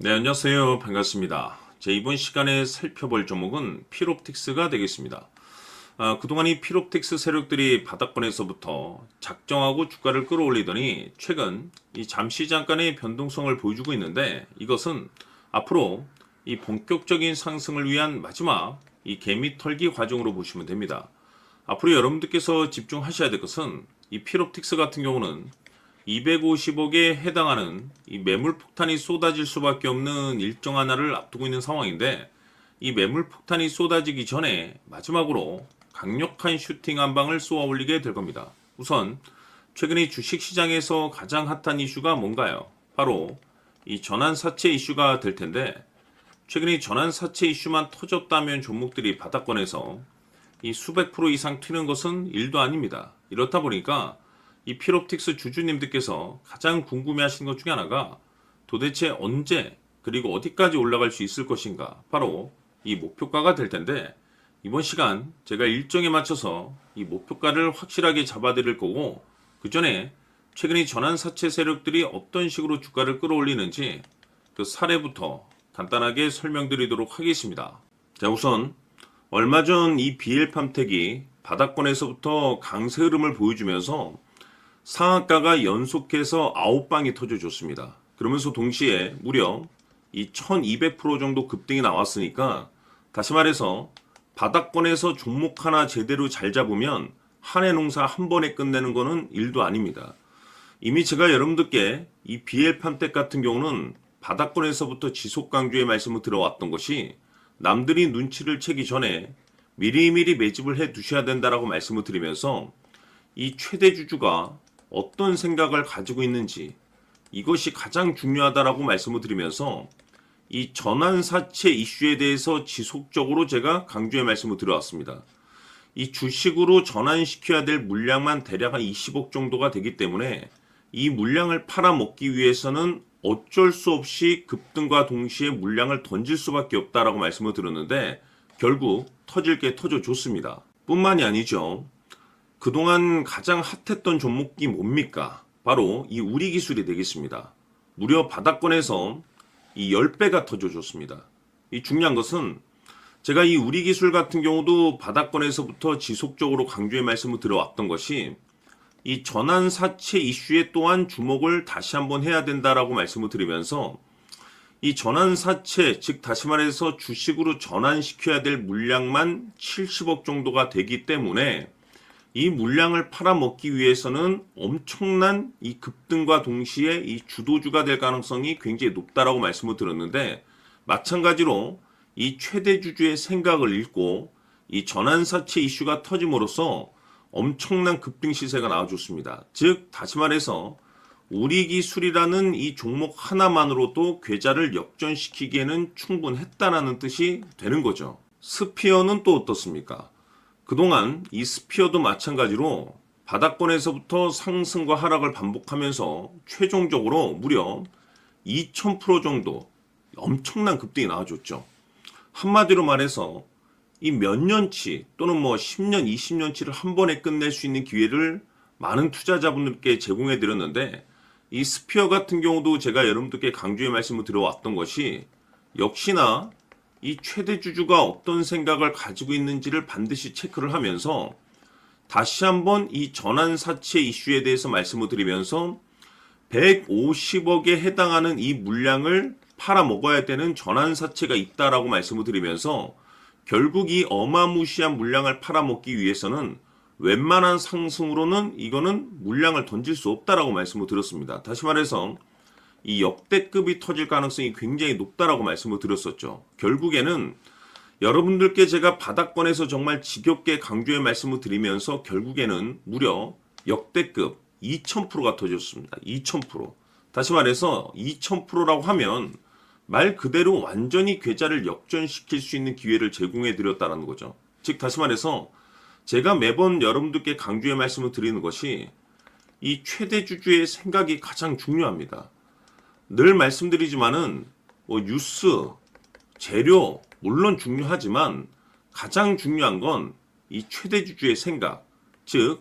네, 안녕하세요. 반갑습니다. 이번 시간에 살펴볼 종목은 필옵틱스가 되겠습니다. 그동안 이 필옵틱스 세력들이 바닥권에서부터 작정하고 주가를 끌어올리더니 최근 이 잠시 잠깐의 변동성을 보여주고 있는데, 이것은 앞으로 이 본격적인 상승을 위한 마지막 이 개미 털기 과정으로 보시면 됩니다. 앞으로 여러분들께서 집중하셔야 될 것은 이 필옵틱스 같은 경우는 250억에 해당하는 이 매물 폭탄이 쏟아질 수밖에 없는 일정 하나를 앞두고 있는 상황인데, 이 매물 폭탄이 쏟아지기 전에 마지막으로 강력한 슈팅 한 방을 쏘아 올리게 될 겁니다. 우선 최근에 주식시장에서 가장 핫한 이슈가 뭔가요? 바로 이 전환사채 이슈가 될 텐데, 최근에 전환사채 이슈만 터졌다면 종목들이 바닥권에서 이 수백 프로 이상 튀는 것은 일도 아닙니다. 이렇다 보니까 이 필옵틱스 주주님들께서 가장 궁금해하시는 것 중에 하나가 도대체 언제 그리고 어디까지 올라갈 수 있을 것인가, 바로 이 목표가가 될 텐데, 이번 시간 제가 일정에 맞춰서 이 목표가를 확실하게 잡아드릴 거고, 그 전에 최근에 전환사채 세력들이 어떤 식으로 주가를 끌어올리는지 그 사례부터 간단하게 설명드리도록 하겠습니다. 자, 우선 얼마 전 이 BL팜텍이 바닥권에서부터 강세 흐름을 보여주면서 상한가가 연속해서 9방이 터져줬습니다. 그러면서 동시에 무려 이 1200% 정도 급등이 나왔으니까, 다시 말해서 바닥권에서 종목 하나 제대로 잘 잡으면 한 해 농사 한 번에 끝내는 거는 일도 아닙니다. 이미 제가 여러분들께 이 BL팜텍 같은 경우는 바닥권에서부터 지속 강조의 말씀을 들어왔던 것이, 남들이 눈치를 채기 전에 미리미리 매집을 해 두셔야 된다라고 말씀을 드리면서, 이 최대 주주가 어떤 생각을 가지고 있는지 이것이 가장 중요하다라고 말씀을 드리면서, 이 전환사채 이슈에 대해서 지속적으로 제가 강조의 말씀을 드려왔습니다. 이 주식으로 전환시켜야 될 물량만 대략 한 20억 정도가 되기 때문에 이 물량을 팔아먹기 위해서는 어쩔 수 없이 급등과 동시에 물량을 던질 수밖에 없다라고 말씀을 드렸는데, 결국 터질 게 터져줬습니다. 뿐만이 아니죠. 그동안 가장 핫했던 종목이 뭡니까? 바로 이 우리기술이 되겠습니다. 무려 바닥권에서 이 10배가 터져줬습니다. 이 중요한 것은 제가 이 우리기술 같은 경우도 바닥권에서부터 지속적으로 강조의 말씀을 들어왔던 것이, 이 전환사채 이슈에 또한 주목을 다시 한번 해야 된다라고 말씀을 드리면서, 이 전환사채, 즉 다시 말해서 주식으로 전환시켜야 될 물량만 70억 정도가 되기 때문에 이 물량을 팔아먹기 위해서는 엄청난 이 급등과 동시에 이 주도주가 될 가능성이 굉장히 높다라고 말씀을 드렸는데, 마찬가지로 이 최대 주주의 생각을 읽고 이 전환사채 이슈가 터짐으로써 엄청난 급등 시세가 나와줬습니다. 즉 다시 말해서 우리기술이라는 이 종목 하나만으로도 계좌를 역전시키기에는 충분했다라는 뜻이 되는 거죠. 스피어는 또 어떻습니까? 그동안 이 스피어도 마찬가지로 바닥권에서부터 상승과 하락을 반복하면서 최종적으로 무려 2000% 정도 엄청난 급등이 나와줬죠. 한마디로 말해서 이 몇 년치 또는 뭐 10년, 20년치를 한 번에 끝낼 수 있는 기회를 많은 투자자분들께 제공해 드렸는데, 이 스피어 같은 경우도 제가 여러분들께 강조의 말씀을 드려왔던 것이, 역시나 이 최대 주주가 어떤 생각을 가지고 있는지를 반드시 체크를 하면서 다시 한번 이 전환사채 이슈에 대해서 말씀을 드리면서 150억에 해당하는 이 물량을 팔아먹어야 되는 전환사채가 있다라고 말씀을 드리면서, 결국 이 어마무시한 물량을 팔아먹기 위해서는 웬만한 상승으로는 이거는 물량을 던질 수 없다라고 말씀을 드렸습니다. 다시 말해서 이 역대급이 터질 가능성이 굉장히 높다라고 말씀을 드렸었죠. 결국에는 여러분들께 제가 바닥권에서 정말 지겹게 강조의 말씀을 드리면서 결국에는 무려 역대급 2000%가 터졌습니다. 2000%. 다시 말해서 2000%라고 하면 말 그대로 완전히 계좌를 역전시킬 수 있는 기회를 제공해 드렸다는 거죠. 즉 다시 말해서 제가 매번 여러분들께 강조의 말씀을 드리는 것이, 이 최대 주주의 생각이 가장 중요합니다. 늘 말씀드리지만은 뭐 뉴스, 재료 물론 중요하지만 가장 중요한 건 이 최대 주주의 생각, 즉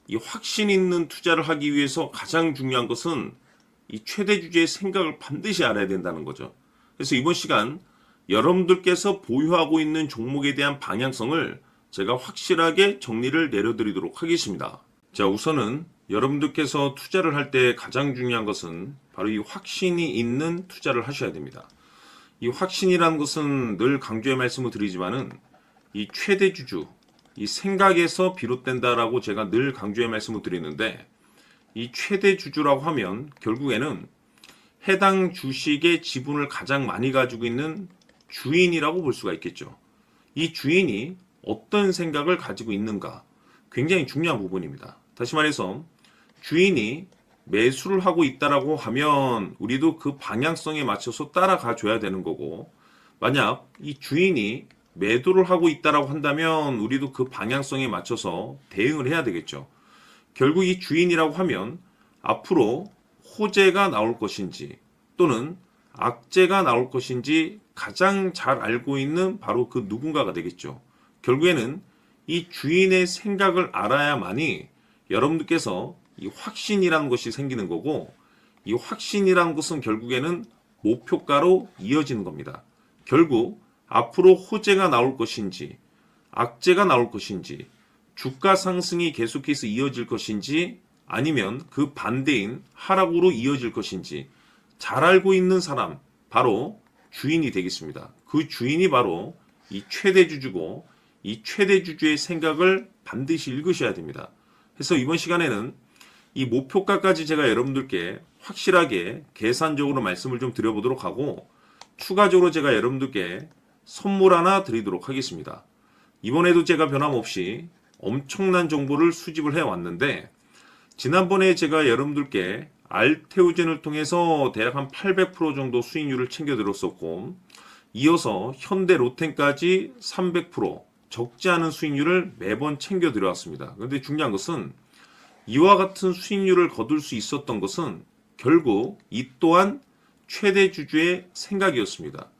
이 확신 있는 투자를 하기 위해서 가장 중요한 것은 이 최대 주주의 생각을 반드시 알아야 된다는 거죠. 그래서 이번 시간 여러분들께서 보유하고 있는 종목에 대한 방향성을 제가 확실하게 정리를 내려드리도록 하겠습니다. 자, 우선은 여러분들께서 투자를 할 때 가장 중요한 것은 바로 이 확신이 있는 투자를 하셔야 됩니다. 이 확신이라는 것은 늘 강조의 말씀을 드리지만은 이 최대 주주, 이 생각에서 비롯된다라고 제가 늘 강조의 말씀을 드리는데, 이 최대 주주라고 하면 결국에는 해당 주식의 지분을 가장 많이 가지고 있는 주인이라고 볼 수가 있겠죠. 이 주인이 어떤 생각을 가지고 있는가, 굉장히 중요한 부분입니다. 다시 말해서 주인이 매수를 하고 있다라고 하면 우리도 그 방향성에 맞춰서 따라가 줘야 되는 거고, 만약 이 주인이 매도를 하고 있다라고 한다면 우리도 그 방향성에 맞춰서 대응을 해야 되겠죠. 결국 이 주인이라고 하면 앞으로 호재가 나올 것인지 또는 악재가 나올 것인지 가장 잘 알고 있는 바로 그 누군가가 되겠죠. 결국에는 이 주인의 생각을 알아야만이 여러분들께서 이 확신이라는 것이 생기는 거고, 이 확신이라는 것은 결국에는 목표가로 이어지는 겁니다. 결국 앞으로 호재가 나올 것인지 악재가 나올 것인지 주가 상승이 계속해서 이어질 것인지 아니면 그 반대인 하락으로 이어질 것인지 잘 알고 있는 사람, 바로 주인이 되겠습니다. 그 주인이 바로 이 최대주주고, 이 최대주주의 생각을 반드시 읽으셔야 됩니다. 그래서 이번 시간에는 이 목표가까지 제가 여러분들께 확실하게 계산적으로 말씀을 좀 드려보도록 하고, 추가적으로 제가 여러분들께 선물 하나 드리도록 하겠습니다. 이번에도 제가 변함없이 엄청난 정보를 수집을 해왔는데, 지난번에 제가 여러분들께 알테오젠을 통해서 대략 한 800% 정도 수익률을 챙겨드렸었고, 이어서 현대 로템까지 300% 적지 않은 수익률을 매번 챙겨드려왔습니다. 그런데 중요한 것은 이와 같은 수익률을 거둘 수 있었던 것은 결국 이 또한 최대주주의 생각이었습니다.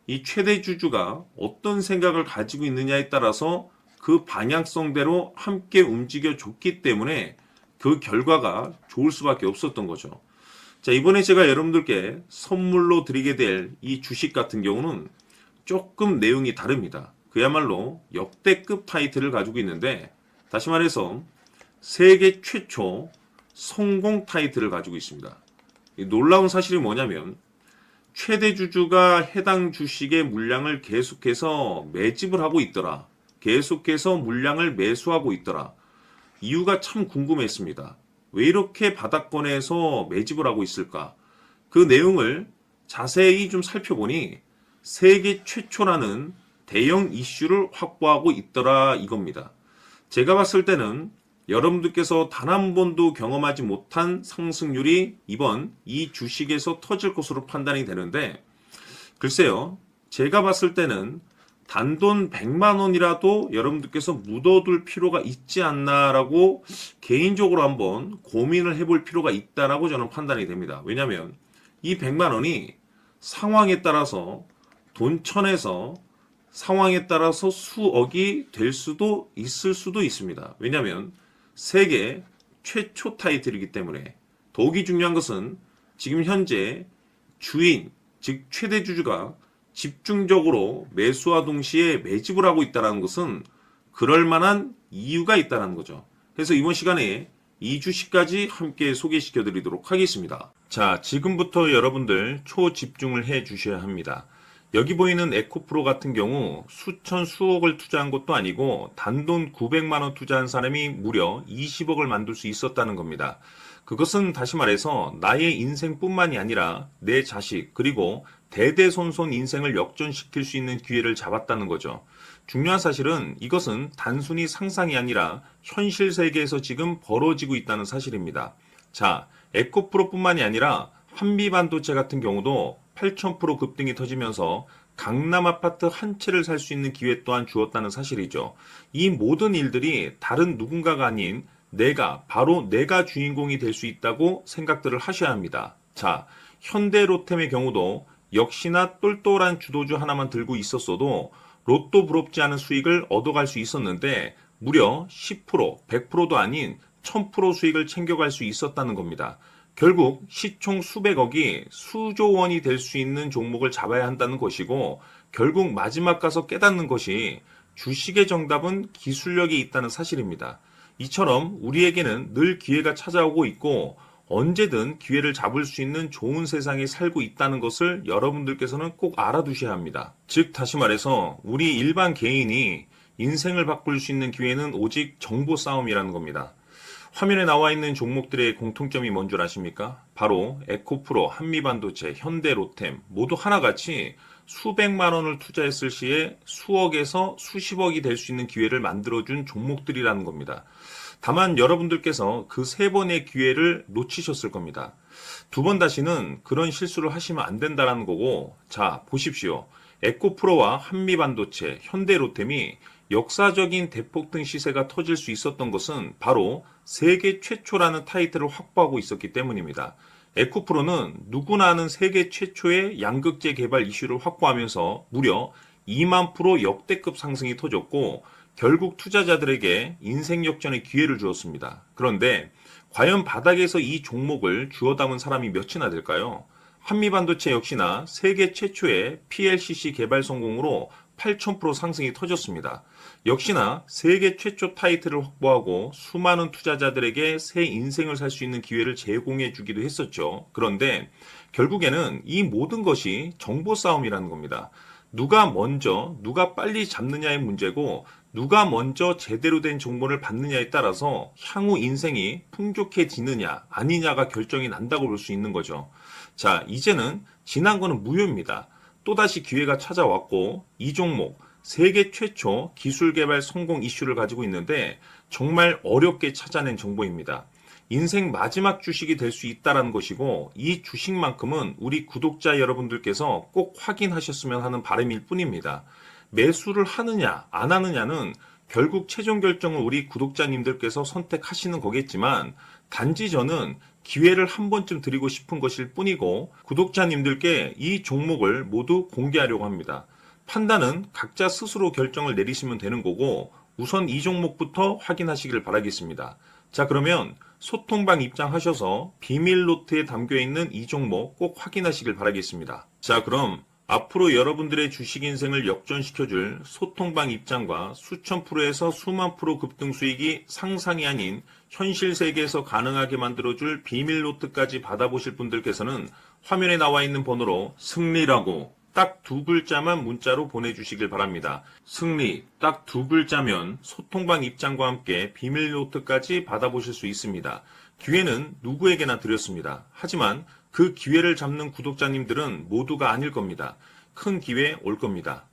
이 최대주주가 어떤 생각을 가지고 있느냐에 따라서 그 방향성대로 함께 움직여 줬기 때문에 그 결과가 좋을 수밖에 없었던 거죠. 자, 이번에 제가 여러분들께 선물로 드리게 될 이 주식 같은 경우는 조금 내용이 다릅니다. 그야말로 역대급 타이틀을 가지고 있는데, 다시 말해서 세계 최초 성공 타이틀을 가지고 있습니다. 이 놀라운 사실이 뭐냐면 최대 주주가 해당 주식의 물량을 계속해서 매집을 하고 있더라. 계속해서 물량을 매수하고 있더라. 이유가 참 궁금했습니다. 왜 이렇게 바닥권에서 매집을 하고 있을까? 그 내용을 자세히 좀 살펴보니 세계 최초라는 대형 이슈를 확보하고 있더라 이겁니다. 제가 봤을 때는 여러분들께서 단 한 번도 경험하지 못한 상승률이 이번 이 주식에서 터질 것으로 판단이 되는데, 글쎄요, 제가 봤을 때는 단돈 100만 원이라도 여러분들께서 묻어둘 필요가 있지 않나라고 개인적으로 한번 고민을 해볼 필요가 있다라고 저는 판단이 됩니다. 왜냐하면 이 100만 원이 상황에 따라서 돈천에서 상황에 따라서 수억이 될 수도 있을 수도 있습니다. 왜냐하면 세계 최초 타이틀이기 때문에. 더욱이 중요한 것은 지금 현재 주인, 즉 최대 주주가 집중적으로 매수와 동시에 매집을 하고 있다는 것은 그럴 만한 이유가 있다는 거죠. 그래서 이번 시간에 이 주식까지 함께 소개시켜 드리도록 하겠습니다. 자, 지금부터 여러분들 초집중을 해 주셔야 합니다. 여기 보이는 에코프로 같은 경우 수천 수억을 투자한 것도 아니고 단돈 900만 원 투자한 사람이 무려 20억을 만들 수 있었다는 겁니다. 그것은 다시 말해서 나의 인생뿐만이 아니라 내 자식 그리고 대대손손 인생을 역전시킬 수 있는 기회를 잡았다는 거죠. 중요한 사실은 이것은 단순히 상상이 아니라 현실 세계에서 지금 벌어지고 있다는 사실입니다. 자, 에코프로뿐만이 아니라 한미반도체 같은 경우도 8,000% 급등이 터지면서 강남 아파트 한 채를 살 수 있는 기회 또한 주었다는 사실이죠. 이 모든 일들이 다른 누군가가 아닌 바로 내가 주인공이 될 수 있다고 생각들을 하셔야 합니다. 자, 현대로템의 경우도 역시나 똘똘한 주도주 하나만 들고 있었어도 로또 부럽지 않은 수익을 얻어갈 수 있었는데 무려 10%, 100%도 아닌 1000% 수익을 챙겨갈 수 있었다는 겁니다. 결국 시총 수백억이 수조 원이 될 수 있는 종목을 잡아야 한다는 것이고, 결국 마지막 가서 깨닫는 것이 주식의 정답은 기술력이 있다는 사실입니다. 이처럼 우리에게는 늘 기회가 찾아오고 있고 언제든 기회를 잡을 수 있는 좋은 세상에 살고 있다는 것을 여러분들께서는 꼭 알아두셔야 합니다. 즉 다시 말해서 우리 일반 개인이 인생을 바꿀 수 있는 기회는 오직 정보 싸움이라는 겁니다. 화면에 나와 있는 종목들의 공통점이 뭔 줄 아십니까? 바로 에코프로, 한미반도체, 현대로템 모두 하나같이 수백만 원을 투자했을 시에 수억에서 수십억이 될 수 있는 기회를 만들어준 종목들이라는 겁니다. 다만 여러분들께서 그 세 번의 기회를 놓치셨을 겁니다. 두 번 다시는 그런 실수를 하시면 안 된다는 거고, 자 보십시오. 에코프로와 한미반도체, 현대로템이 역사적인 대폭등 시세가 터질 수 있었던 것은 바로 세계 최초라는 타이틀을 확보하고 있었기 때문입니다. 에코프로는 누구나 아는 세계 최초의 양극재 개발 이슈를 확보하면서 무려 2만 프로 역대급 상승이 터졌고 결국 투자자들에게 인생 역전의 기회를 주었습니다. 그런데 과연 바닥에서 이 종목을 주워 담은 사람이 몇이나 될까요? 한미반도체 역시나 세계 최초의 PLCC 개발 성공으로 8,000% 상승이 터졌습니다. 역시나 세계 최초 타이틀을 확보하고 수많은 투자자들에게 새 인생을 살 수 있는 기회를 제공해 주기도 했었죠. 그런데 결국에는 이 모든 것이 정보 싸움이라는 겁니다. 누가 먼저, 누가 빨리 잡느냐의 문제고 누가 먼저 제대로 된 정보를 받느냐에 따라서 향후 인생이 풍족해지느냐 아니냐가 결정이 난다고 볼 수 있는 거죠. 자, 이제는 지난 거는 무효입니다. 또다시 기회가 찾아왔고 이 종목 세계 최초 기술 개발 성공 이슈를 가지고 있는데 정말 어렵게 찾아낸 정보입니다. 인생 마지막 주식이 될 수 있다는 것이고 이 주식만큼은 우리 구독자 여러분들께서 꼭 확인하셨으면 하는 바람일 뿐입니다. 매수를 하느냐 안 하느냐는 결국 최종 결정을 우리 구독자님들께서 선택하시는 거겠지만 단지 저는 기회를 한 번쯤 드리고 싶은 것일 뿐이고 구독자님들께 이 종목을 모두 공개하려고 합니다. 판단은 각자 스스로 결정을 내리시면 되는 거고 우선 이 종목부터 확인하시길 바라겠습니다. 자, 그러면 소통방 입장하셔서 비밀 노트에 담겨 있는 이 종목 꼭 확인하시길 바라겠습니다. 자, 그럼 앞으로 여러분들의 주식 인생을 역전시켜줄 소통방 입장과 수천 프로에서 수만 프로 급등 수익이 상상이 아닌 현실 세계에서 가능하게 만들어줄 비밀 노트까지 받아보실 분들께서는 화면에 나와 있는 번호로 승리라고 딱 두 글자만 문자로 보내주시길 바랍니다. 승리 딱 두 글자면 소통방 입장과 함께 비밀 노트까지 받아보실 수 있습니다. 기회는 누구에게나 드렸습니다. 하지만 그 기회를 잡는 구독자님들은 모두가 아닐 겁니다. 큰 기회 올 겁니다.